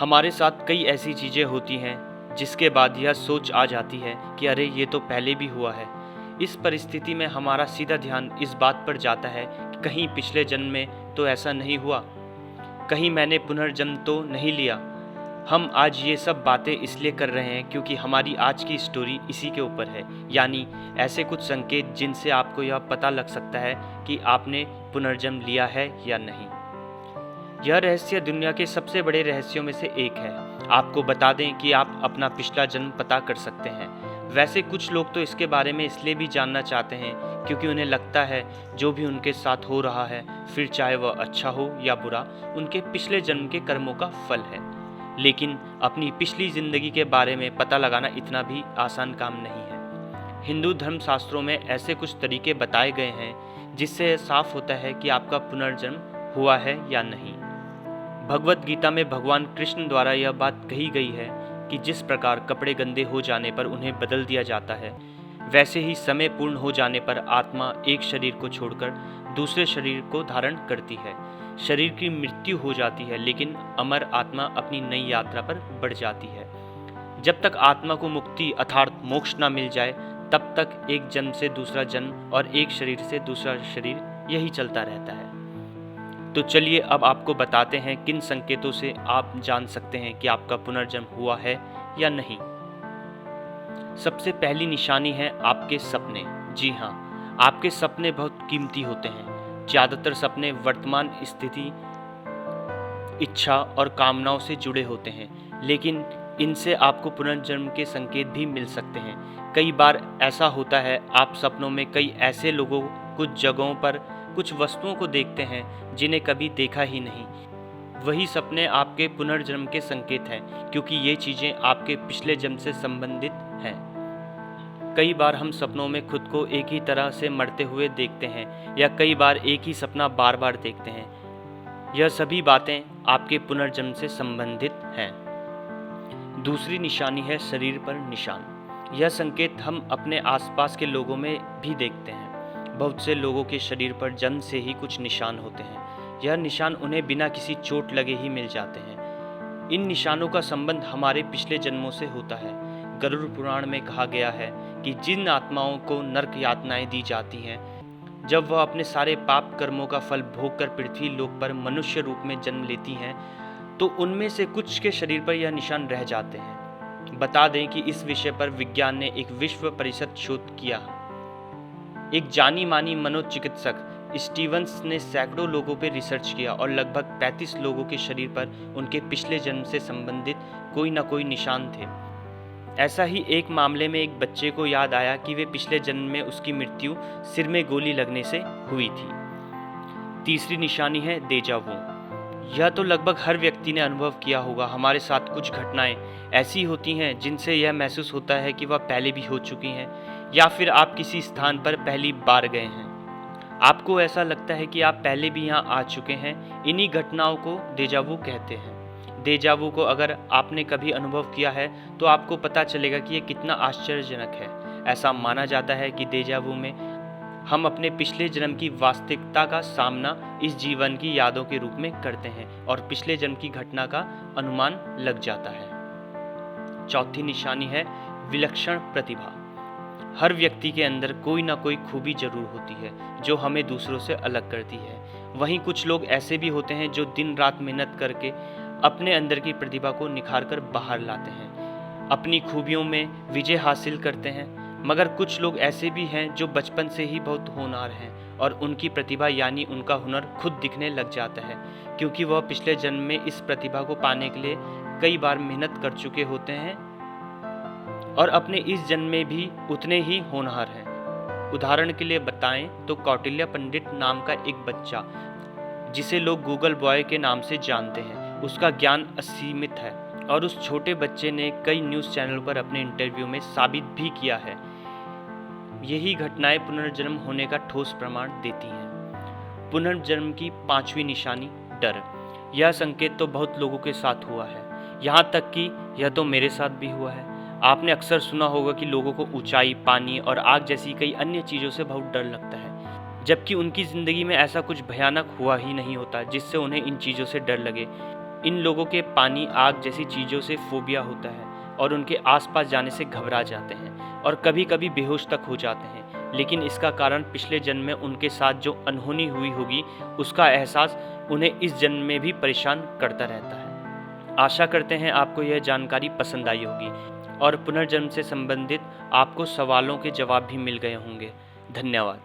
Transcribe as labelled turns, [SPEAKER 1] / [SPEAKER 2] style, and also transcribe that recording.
[SPEAKER 1] हमारे साथ कई ऐसी चीज़ें होती हैं जिसके बाद यह सोच आ जाती है कि अरे ये तो पहले भी हुआ है। इस परिस्थिति में हमारा सीधा ध्यान इस बात पर जाता है कि कहीं पिछले जन्म में तो ऐसा नहीं हुआ, कहीं मैंने पुनर्जन्म तो नहीं लिया। हम आज ये सब बातें इसलिए कर रहे हैं क्योंकि हमारी आज की स्टोरी इसी के ऊपर है, यानी ऐसे कुछ संकेत जिनसे आपको यह पता लग सकता है कि आपने पुनर्जन्म लिया है या नहीं। यह रहस्य दुनिया के सबसे बड़े रहस्यों में से एक है। आपको बता दें कि आप अपना पिछला जन्म पता कर सकते हैं। वैसे कुछ लोग तो इसके बारे में इसलिए भी जानना चाहते हैं क्योंकि उन्हें लगता है जो भी उनके साथ हो रहा है, फिर चाहे वह अच्छा हो या बुरा, उनके पिछले जन्म के कर्मों का फल है। लेकिन अपनी पिछली जिंदगी के बारे में पता लगाना इतना भी आसान काम नहीं है। हिंदू धर्म शास्त्रों में ऐसे कुछ तरीके बताए गए हैं जिससे साफ होता है कि आपका पुनर्जन्म हुआ है या नहीं। भगवत गीता में भगवान कृष्ण द्वारा यह बात कही गई है कि जिस प्रकार कपड़े गंदे हो जाने पर उन्हें बदल दिया जाता है, वैसे ही समय पूर्ण हो जाने पर आत्मा एक शरीर को छोड़कर दूसरे शरीर को धारण करती है। शरीर की मृत्यु हो जाती है, लेकिन अमर आत्मा अपनी नई यात्रा पर बढ़ जाती है। जब तक आत्मा को मुक्ति अर्थात मोक्ष न मिल जाए, तब तक एक जन्म से दूसरा जन्म और एक शरीर से दूसरा शरीर यही चलता रहता है। तो चलिए अब आपको बताते हैं किन संकेतों से आप जान सकते हैं कि आपका पुनर्जन्म हुआ है या नहीं। सबसे पहली निशानी है आपके सपने। जी हाँ, आपके सपने बहुत कीमती होते हैं। ज़्यादातर सपने वर्तमान स्थिति, इच्छा और कामनाओं से जुड़े होते हैं, लेकिन इनसे आपको पुनर्जन्म के संकेत भी मिल सकते हैं। कई बार ऐसा होता है, आप सपनों में कई ऐसे लोगों, कुछ जगहों पर, कुछ वस्तुओं को देखते हैं जिन्हें कभी देखा ही नहीं। वही सपने आपके पुनर्जन्म के संकेत हैं, क्योंकि ये चीज़ें आपके पिछले जन्म से संबंधित हैं। कई बार हम सपनों में खुद को एक ही तरह से मरते हुए देखते हैं या कई बार एक ही सपना बार बार देखते हैं। यह सभी बातें आपके पुनर्जन्म से संबंधित हैं। दूसरी निशानी है शरीर पर निशान। यह संकेत हम अपने आसपास के लोगों में भी देखते हैं। बहुत से लोगों के शरीर पर जन्म से ही कुछ निशान होते हैं। यह निशान उन्हें बिना किसी चोट लगे ही मिल जाते हैं। इन निशानों का संबंध हमारे पिछले जन्मों से होता है। गरुड़ पुराण में कहा गया है कि जिन आत्माओं को नरक यातनाएं दी जाती हैं, जब वह अपने सारे पाप कर्मों का फल भोगकर पृथ्वी लोक पर मनुष्य रूप में जन्म लेती हैं, तो उनमें से कुछ के शरीर पर यह निशान रह जाते हैं। बता दें कि इस विषय पर विज्ञान ने एक विश्व परिषद शोध किया। एक जानी मानी मनोचिकित्सक स्टीवंस ने सैकड़ों लोगों पर रिसर्च किया और लगभग 35 लोगों के शरीर पर उनके पिछले जन्म से संबंधित कोई न कोई निशान थे। ऐसा ही एक मामले में एक बच्चे को याद आया कि वे पिछले जन्म में उसकी मृत्यु सिर में गोली लगने से हुई थी। तीसरी निशानी है डेजा वू। यह तो लगभग हर व्यक्ति ने अनुभव किया होगा। हमारे साथ कुछ घटनाएं ऐसी होती हैं जिनसे यह महसूस होता है कि वह पहले भी हो चुकी हैं, या फिर आप किसी स्थान पर पहली बार गए हैं। आपको ऐसा लगता है कि आप पहले भी यहाँ आ चुके हैं। इन्हीं घटनाओं को डेजा वू कहते हैं। डेजा वू को अगर आपने कभी अनुभव किया है तो आपको पता चलेगा कि यह कितना आश्चर्यजनक है। ऐसा माना जाता है कि डेजा वू में हम अपने पिछले जन्म की वास्तविकता का सामना इस जीवन की यादों के रूप में करते हैं और पिछले जन्म की घटना का अनुमान लग जाता है। चौथी निशानी है विलक्षण प्रतिभा। हर व्यक्ति के अंदर कोई ना कोई खूबी जरूर होती है जो हमें दूसरों से अलग करती है। वहीं कुछ लोग ऐसे भी होते हैं जो दिन रात मेहनत करके अपने अंदर की प्रतिभा को निखार कर बाहर लाते हैं, अपनी खूबियों में विजय हासिल करते हैं। मगर कुछ लोग ऐसे भी हैं जो बचपन से ही बहुत होनहार हैं और उनकी प्रतिभा यानी उनका हुनर खुद दिखने लग जाता है, क्योंकि वह पिछले जन्म में इस प्रतिभा को पाने के लिए कई बार मेहनत कर चुके होते हैं और अपने इस जन्म में भी उतने ही होनहार हैं। उदाहरण के लिए बताएं तो कौटिल्य पंडित नाम का एक बच्चा, जिसे लोग गूगल बॉय के नाम से जानते हैं, उसका ज्ञान असीमित है और उस छोटे बच्चे ने कई न्यूज़ चैनल पर अपने इंटरव्यू में साबित भी किया है। यही घटनाएं पुनर्जन्म होने का ठोस प्रमाण देती हैं। पुनर्जन्म की पांचवी निशानी डर। यह संकेत तो बहुत लोगों के साथ हुआ है, यहाँ तक कि यह तो मेरे साथ भी हुआ है। आपने अक्सर सुना होगा कि लोगों को ऊंचाई, पानी और आग जैसी कई अन्य चीज़ों से बहुत डर लगता है, जबकि उनकी ज़िंदगी में ऐसा कुछ भयानक हुआ ही नहीं होता जिससे उन्हें इन चीज़ों से डर लगे। इन लोगों के पानी, आग जैसी चीज़ों से फोबिया होता है और उनके आसपास जाने से घबरा जाते हैं और कभी कभी बेहोश तक हो जाते हैं। लेकिन इसका कारण पिछले जन्म में उनके साथ जो अनहोनी हुई होगी उसका एहसास उन्हें इस जन्म में भी परेशान करता रहता है। आशा करते हैं आपको यह जानकारी पसंद आई होगी और पुनर्जन्म से संबंधित आपको सवालों के जवाब भी मिल गए होंगे। धन्यवाद।